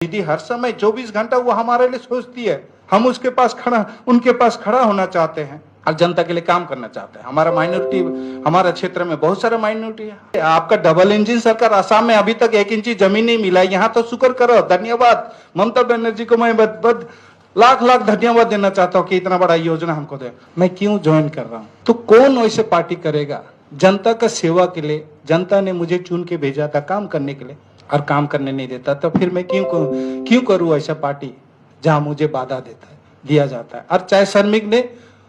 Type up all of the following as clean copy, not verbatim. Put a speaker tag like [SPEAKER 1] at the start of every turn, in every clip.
[SPEAKER 1] दीदी हर समय 24 घंटा वो हमारे लिए सोचती है। हम उनके पास खड़ा होना चाहते हैं और जनता के लिए काम करना चाहते हैं। हमारा माइनॉरिटी, हमारे क्षेत्र में बहुत सारा माइनॉरिटी है। आपका डबल इंजन सरकार, असम में अभी तक 1 इंची जमीन नहीं मिला। यहाँ तो शुक्र करो, धन्यवाद ममता बनर्जी को मैं लाख लाख धन्यवाद देना चाहता हूँ कि इतना बड़ा योजना हमको दे। मैं क्यों ज्वाइन कर रहा हूँ? तो कौन वैसे पार्टी करेगा जनता का सेवा के लिए? जनता ने मुझे चुन के भेजा था काम करने के लिए और काम करने नहीं देता, तो फिर मैं क्यों करूँ ऐसा पार्टी जहां मुझे बाधा दिया जाता है। और चाय श्रमिक ने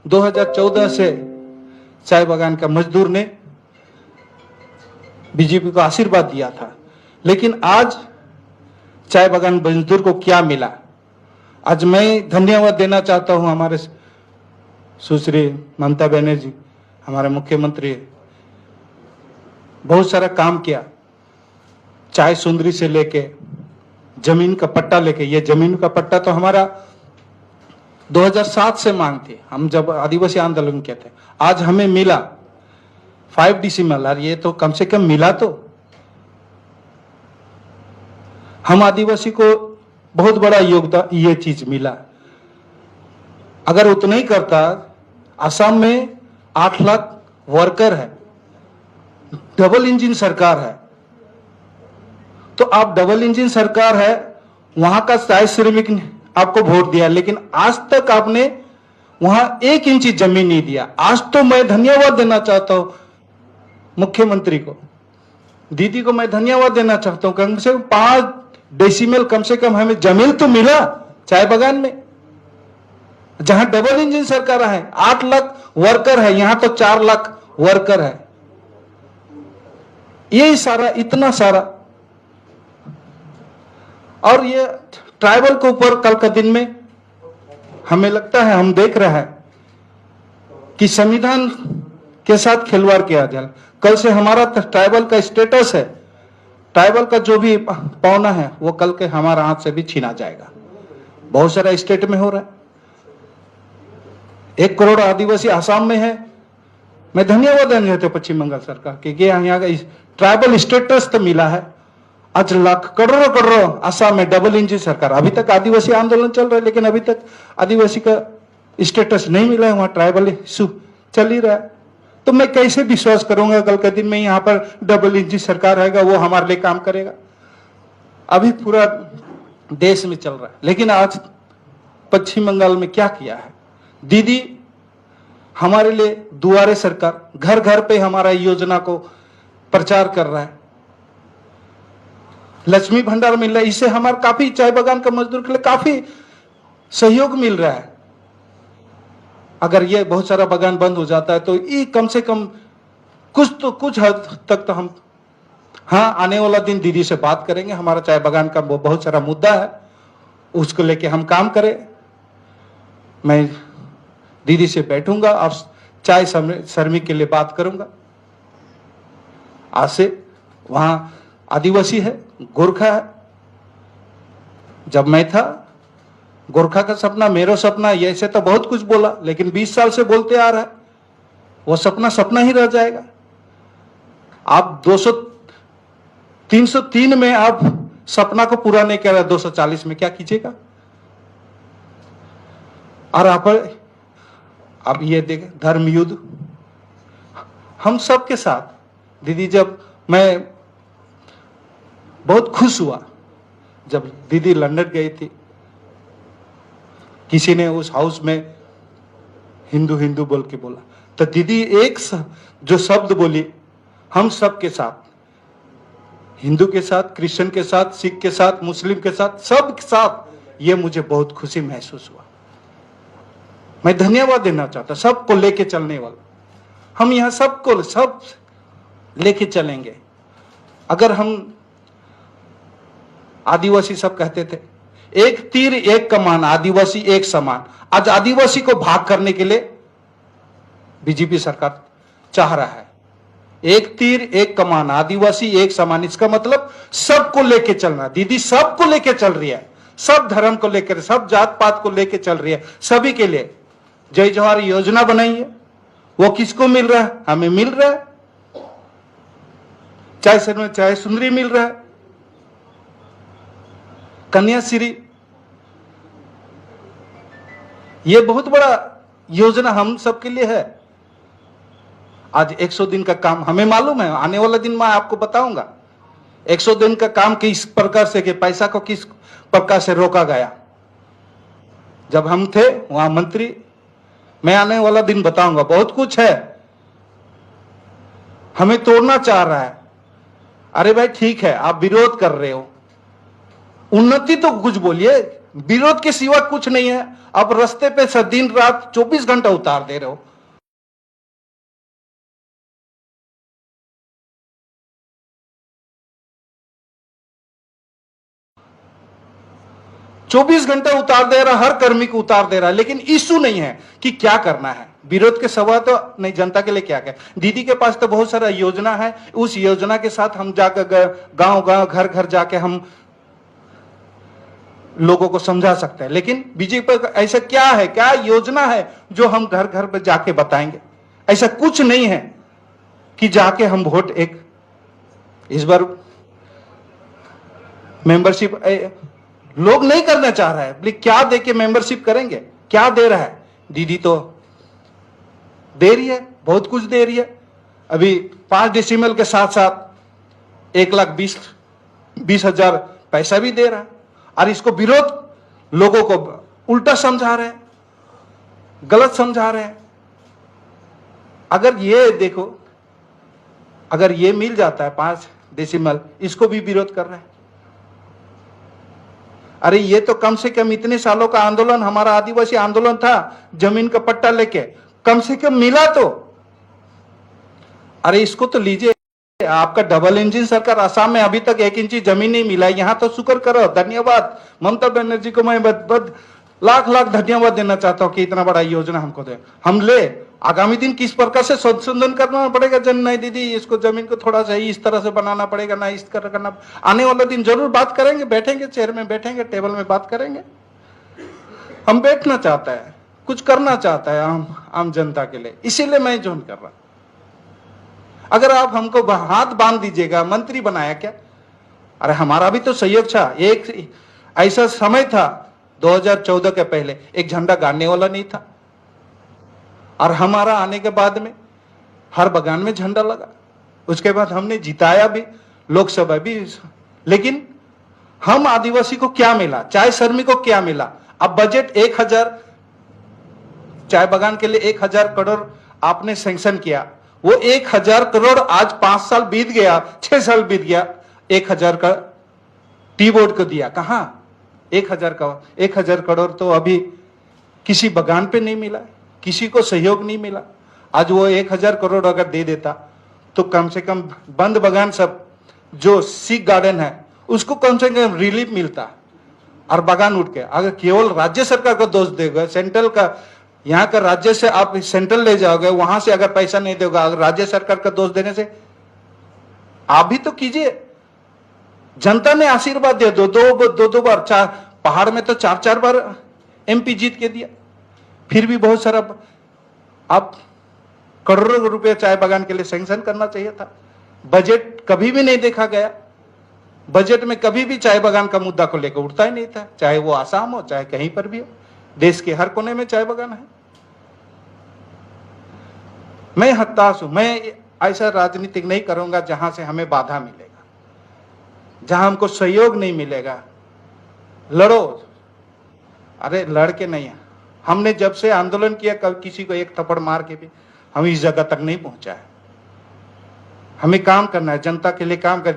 [SPEAKER 1] 2014 से चाय बागान का मजदूर ने बीजेपी को आशीर्वाद दिया था, लेकिन आज चाय बागान मजदूर को क्या मिला? आज मैं धन्यवाद देना चाहता हूं हमारे सुश्री ममता बनर्जी, हमारे मुख्यमंत्री, बहुत सारा काम किया। चाय सुंदरी से लेके जमीन का पट्टा लेके, ये जमीन का पट्टा तो हमारा 2007 से मांग थी, हम जब आदिवासी आंदोलन किए थे। आज हमें मिला 5 डिसिमल, ये तो कम से कम मिला। तो हम आदिवासी को बहुत बड़ा योगदान ये चीज मिला। अगर उतना ही करता, असम में 8 लाख वर्कर है, डबल इंजन सरकार है, तो आप डबल इंजन सरकार है, वहां का चाय श्रमिक ने आपको वोट दिया, लेकिन आज तक आपने वहां 1 इंची जमीन नहीं दिया। आज तो मैं धन्यवाद देना चाहता हूं मुख्यमंत्री को, दीदी को मैं धन्यवाद देना चाहता हूं। कम से कम 5 डेसिमल कम से कम हमें जमीन तो मिला चाय बागान में, जहां डबल इंजन सरकार है। 8 लाख वर्कर है, यहां तो 4 लाख वर्कर है। यही सारा, इतना सारा। और ये ट्राइबल के ऊपर कल का दिन में हमें लगता है, हम देख रहे हैं कि संविधान के साथ खिलवाड़ किया जाए। कल से हमारा ट्राइबल का स्टेटस है, ट्राइबल का जो भी पौना है वो कल के हमारा हाथ से भी छीना जाएगा। बहुत सारा स्टेट में हो रहा है। 1 करोड़ आदिवासी आसाम में है। मैं धन्यवाद देना चाहता हूं पश्चिम बंगाल सरकार के, यहाँ का ट्राइबल स्टेटस तो मिला है। आज लाख करोड़ों असम में डबल इंजन सरकार। अभी तक आदिवासी आंदोलन चल रहा है, लेकिन अभी तक आदिवासी का स्टेटस नहीं मिला है, वहां ट्राइबल इशू चल ही रहा है। तो मैं कैसे विश्वास करूंगा कल के दिन में यहाँ पर डबल इंजन सरकार रहेगा, वो हमारे लिए काम करेगा? अभी पूरा देश में चल रहा है, लेकिन आज पश्चिम बंगाल में क्या किया है? दीदी हमारे लिए दुआरे सरकार, घर घर पे हमारा योजना को प्रचार कर रहा है। लक्ष्मी भंडार मिल रहा है, इससे हमारे काफी चाय बागान का मजदूर के लिए काफी सहयोग मिल रहा है। अगर ये बहुत सारा बागान बंद हो जाता है तो ये कम से कम कुछ हद तक तो हम, हाँ, आने वाला दिन दीदी से बात करेंगे। हमारा चाय बागान का बहुत सारा मुद्दा है, उसको लेके हम काम करें। मैं दीदी से बैठूंगा और चाय श्रमिक के लिए बात करूंगा। आज से वहां आदिवासी है, गोरखा है। जब मैं था, गोरखा का सपना, मेरा सपना, ये ऐसे तो बहुत कुछ बोला, लेकिन 20 साल से बोलते आ रहा है, वो सपना ही रह जाएगा। आप 303 में आप सपना को पूरा नहीं कर रहे, 240 में क्या कीजिएगा? और आप अब ये देखें, धर्म युद्ध हम सबके साथ। दीदी, जब मैं बहुत खुश हुआ जब दीदी लंदन गई थी, किसी ने उस हाउस में हिंदू हिंदू बोल के बोला, तो दीदी एक जो शब्द बोली, हम सब के साथ, हिंदू के साथ, क्रिश्चियन के साथ, सिख के साथ, मुस्लिम के साथ, सब के साथ, ये मुझे बहुत खुशी महसूस हुआ। मैं धन्यवाद देना चाहता, सबको लेके चलने वाला। हम यहाँ सबको सब लेके चलेंगे। अगर हम, आदिवासी सब कहते थे एक तीर एक कमान, आदिवासी एक समान। आज आदिवासी को भाग करने के लिए बीजेपी सरकार चाह रहा है। एक तीर एक कमान, आदिवासी एक समान। इसका मतलब सबको लेके चलना। दीदी सबको लेके चल रही है, सब धर्म को लेकर, सब जात पात को लेके चल रही है, सभी के लिए जय जवाहर योजना बनाई है। वो किसको मिल रहा है? हमें मिल रहा है। चाय सुंदरी मिल रहा है। कन्याश्री, ये बहुत बड़ा योजना हम सबके लिए है। आज 100 दिन का काम हमें मालूम है, आने वाला दिन मैं आपको बताऊंगा 100 दिन का काम किस प्रकार से, के पैसा को किस प्रकार से रोका गया। जब हम थे वहां मंत्री, मैं आने वाला दिन बताऊंगा। बहुत कुछ है, हमें तोड़ना चाह रहा है। अरे भाई ठीक है, आप विरोध कर रहे हो, उन्नति तो कुछ बोलिए, विरोध के सिवा कुछ नहीं है। आप रास्ते पे दिन रात 24 घंटा उतार दे रहे हो। चौबीस घंटे उतार दे रहा, हर कर्मी को उतार दे रहा है, लेकिन इशू नहीं है कि क्या करना है। विरोध के सवाल तो नहीं, जनता के लिए क्या क्या। दीदी के पास तो बहुत सारा योजना है, उस योजना के साथ हम जाकर गांव गांव घर घर जाके हम लोगों को समझा सकते हैं। लेकिन बीजेपी का ऐसा क्या है, क्या योजना है जो हम घर घर पे जाके बताएंगे? ऐसा कुछ नहीं है कि जाके हम वोट एक इस बार मेंबरशिप लोग नहीं करना चाह रहा है, लेकिन क्या दे के मेंबरशिप करेंगे? क्या दे रहा है? दीदी तो दे रही है, बहुत कुछ दे रही है। अभी 5 डेसिमल के साथ साथ 1,20,000 पैसा भी दे रहा है, और इसको विरोध लोगों को उल्टा समझा रहे हैं, गलत समझा रहे हैं। अगर ये देखो, अगर ये मिल जाता है 5 डेसिमल, इसको भी विरोध कर रहे हैं। अरे ये तो कम से कम इतने सालों का आंदोलन, हमारा आदिवासी आंदोलन था, जमीन का पट्टा लेके कम से कम मिला तो। अरे इसको तो लीजिए, आपका डबल इंजन सरकार, असम में अभी तक 1 इंची जमीन नहीं मिला। यहां तो शुक्र करो, धन्यवाद ममता बनर्जी को मैं लाख लाख धन्यवाद देना चाहता हूं कि इतना बड़ा योजना हमको दे। हम ले, आगामी दिन किस प्रकार से संशोधन करना पड़ेगा, जन नहीं दीदी इसको जमीन को थोड़ा सा इस तरह से बनाना पड़ेगा ना, इस तरह करना। आने वाला दिन जरूर बात करेंगे, बैठेंगे, चेयर में बैठेंगे, टेबल में बात करेंगे। हम बैठना चाहता है, कुछ करना चाहता है आम जनता के लिए, इसीलिए मैं ज्वाइन कर रहा। अगर आप हमको हाथ बांध दीजिएगा, मंत्री बनाया क्या? अरे हमारा भी तो सहयोग था। एक ऐसा समय था 2014 के पहले, एक झंडा गाड़ने वाला नहीं था, और हमारा आने के बाद में हर बगान में झंडा लगा। उसके बाद हमने जिताया भी, लोकसभा भी। लेकिन हम आदिवासी को क्या मिला, चाय श्रमिक को क्या मिला? अब बजट 1000 चाय बगान के लिए 1000 करोड़ आपने सैंक्शन किया। वो 1000 करोड़ आज 5 साल बीत गया, 6 साल बीत गया, 1000 का टी बोर्ड को दिया। कहां 1000 करोड़ तो अभी किसी बगान पे नहीं मिला, किसी को सहयोग नहीं मिला। आज वो 1000 करोड़ अगर दे देता तो कम से कम बंद बगान सब जो सिक गार्डन है उसको कम से कम रिलीफ मिलता, और बगान उठ के। अगर केवल राज्य सरकार को दोष देगा, सेंट्रल का, यहाँ का राज्य से आप सेंट्रल ले जाओगे, वहां से अगर पैसा नहीं देगा, अगर राज्य सरकार का दोष देने से, आप भी तो कीजिए। जनता ने आशीर्वाद दिया, दो बार, पहाड़ में तो 4 बार एमपी जीत के दिया। फिर भी बहुत सारा आप करोड़ों रुपए चाय बगान के लिए सैंक्शन करना चाहिए था। बजट कभी भी नहीं देखा गया, बजट में कभी भी चाय बगान का मुद्दा को लेकर उठता ही नहीं था, चाहे वो आसाम हो, चाहे कहीं पर भी हो। देश के हर कोने में चाय बगान है। मैं हताश हूं। मैं ऐसा राजनीतिक नहीं करूंगा जहां से हमें बाधा मिलेगा, जहां हमको सहयोग नहीं मिलेगा। लड़ो, अरे लड़ के नहीं है। हमने जब से आंदोलन किया, कभी किसी को एक थप्पड़ मार के भी हम इस जगह तक नहीं पहुंचा है। हमें काम करना है, जनता के लिए काम कर।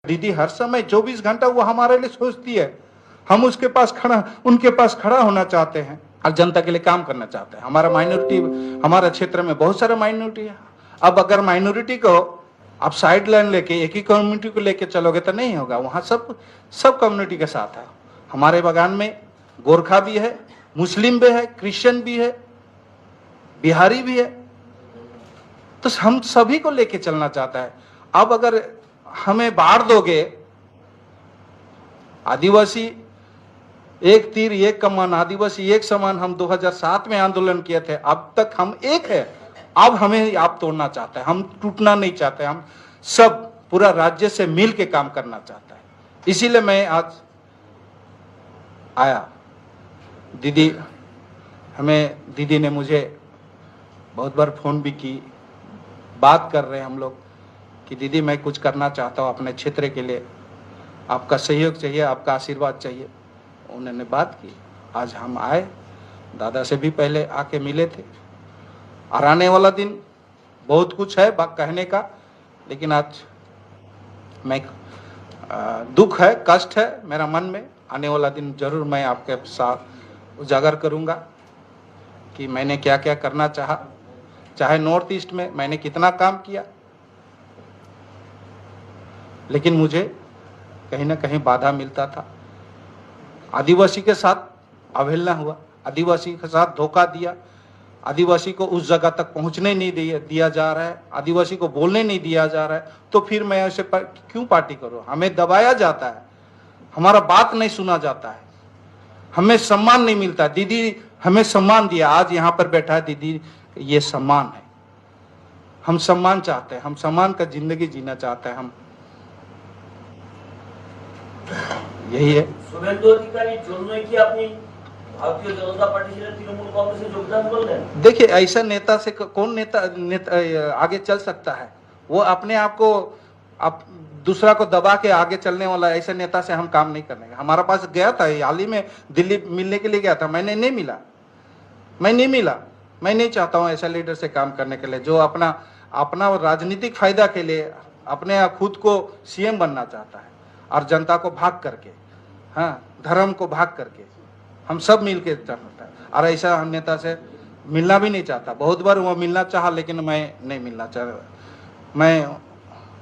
[SPEAKER 1] दीदी हर समय 24 घंटा वो हमारे लिए सोचती है। हम उसके पास खड़ा, उनके पास खड़ा होना चाहते हैं और जनता के लिए काम करना चाहते हैं। हमारा माइनॉरिटी, हमारे क्षेत्र में बहुत सारा माइनॉरिटी है। अब अगर माइनॉरिटी को आप साइड लाइन लेके एक ही कम्युनिटी को लेके चलोगे तो नहीं होगा। वहां सब कम्युनिटी के साथ है। हमारे बगान में गोरखा भी है, मुस्लिम भी है, क्रिश्चियन भी है, बिहारी भी है, तो हम सभी को लेके चलना चाहता है। अब अगर हमें बांट दोगे, आदिवासी एक तीर एक कमान, आदिवासी एक समान, हम 2007 में आंदोलन किए थे, अब तक हम एक है। अब हमें आप तोड़ना चाहते हैं, हम टूटना नहीं चाहते। हम सब पूरा राज्य से मिल के काम करना चाहता है। इसीलिए मैं आज आया। दीदी ने मुझे बहुत बार फोन भी की, बात कर रहे हैं हम लोग कि दीदी मैं कुछ करना चाहता हूँ अपने क्षेत्र के लिए, आपका सहयोग चाहिए, आपका आशीर्वाद चाहिए। उन्होंने बात की, आज हम आए, दादा से भी पहले आके मिले थे। और आने वाला दिन बहुत कुछ है कहने का, लेकिन आज मैं दुख है, कष्ट है मेरा मन में। आने वाला दिन जरूर मैं आपके साथ उजागर करूंगा कि मैंने क्या क्या करना चाहा, चाहे नॉर्थ ईस्ट में मैंने कितना काम किया, लेकिन मुझे कहीं ना कहीं बाधा मिलता था। आदिवासी के साथ अवहेलना हुआ, आदिवासी के साथ धोखा दिया, आदिवासी को उस जगह तक पहुंचने नहीं दिया जा रहा है, आदिवासी को बोलने नहीं दिया जा रहा है, तो फिर मैं ऐसे क्यों पार्टी करूं? हमें दबाया जाता है, हमारा बात नहीं सुना जाता है, हमें सम्मान नहीं मिलता। दीदी हमें सम्मान दिया, आज यहाँ पर बैठा है दीदी, ये सम्मान है। हम सम्मान चाहते हैं, हम सम्मान का जिंदगी जीना चाहते हैं, हम यही है।
[SPEAKER 2] শুভেন্দু অধিকারীর জন্যই কি আপনি भारतीय जनता पार्टी से तृणमूल कांग्रेस में योगदान कर लें?
[SPEAKER 1] देखिए ऐसा नेता से कौन नेता आगे चल सकता है? वो अपने आप को दूसरा को दबा के आगे चलने वाला ऐसे नेता से हम काम नहीं करने। हमारा पास गया था, हाल ही में दिल्ली मिलने के लिए गया था, मैं नहीं मिला। मैं नहीं चाहता हूँ ऐसा लीडर से काम करने के लिए जो अपना राजनीतिक फायदा के लिए अपने खुद को सीएम बनना चाहता है और जनता को भाग करके, हाँ, धर्म को भाग करके हम सब मिल के चाहता है। और ऐसा हम नेता से मिलना भी नहीं चाहता। बहुत बार वो मिलना चाहा, लेकिन मैं नहीं मिलना चाह।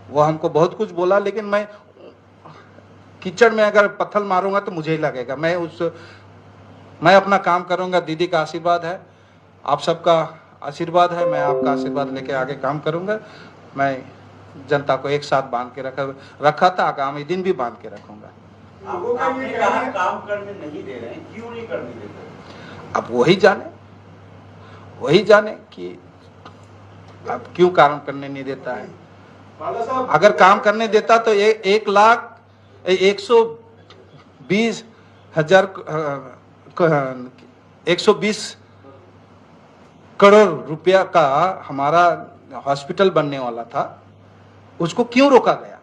[SPEAKER 1] वो हमको बहुत कुछ बोला, लेकिन मैं कीचड़ में अगर पत्थर मारूंगा तो मुझे ही लगेगा। मैं अपना काम करूंगा। दीदी का आशीर्वाद है, आप सबका आशीर्वाद है, मैं आपका आशीर्वाद लेके आगे काम करूंगा। मैं जनता को एक साथ बांध के रखा था, आगामी दिन भी बांध के रखूंगा।
[SPEAKER 2] आपने कहा काम करने नहीं दे रहे हैं, क्यों नहीं करने दे रहे?
[SPEAKER 1] अब वही जाने कि अब क्यों काम करने नहीं देता है। अगर काम करने देता तो 1,20 करोड़ रुपया का हमारा हॉस्पिटल बनने वाला था, उसको क्यों रोका गया?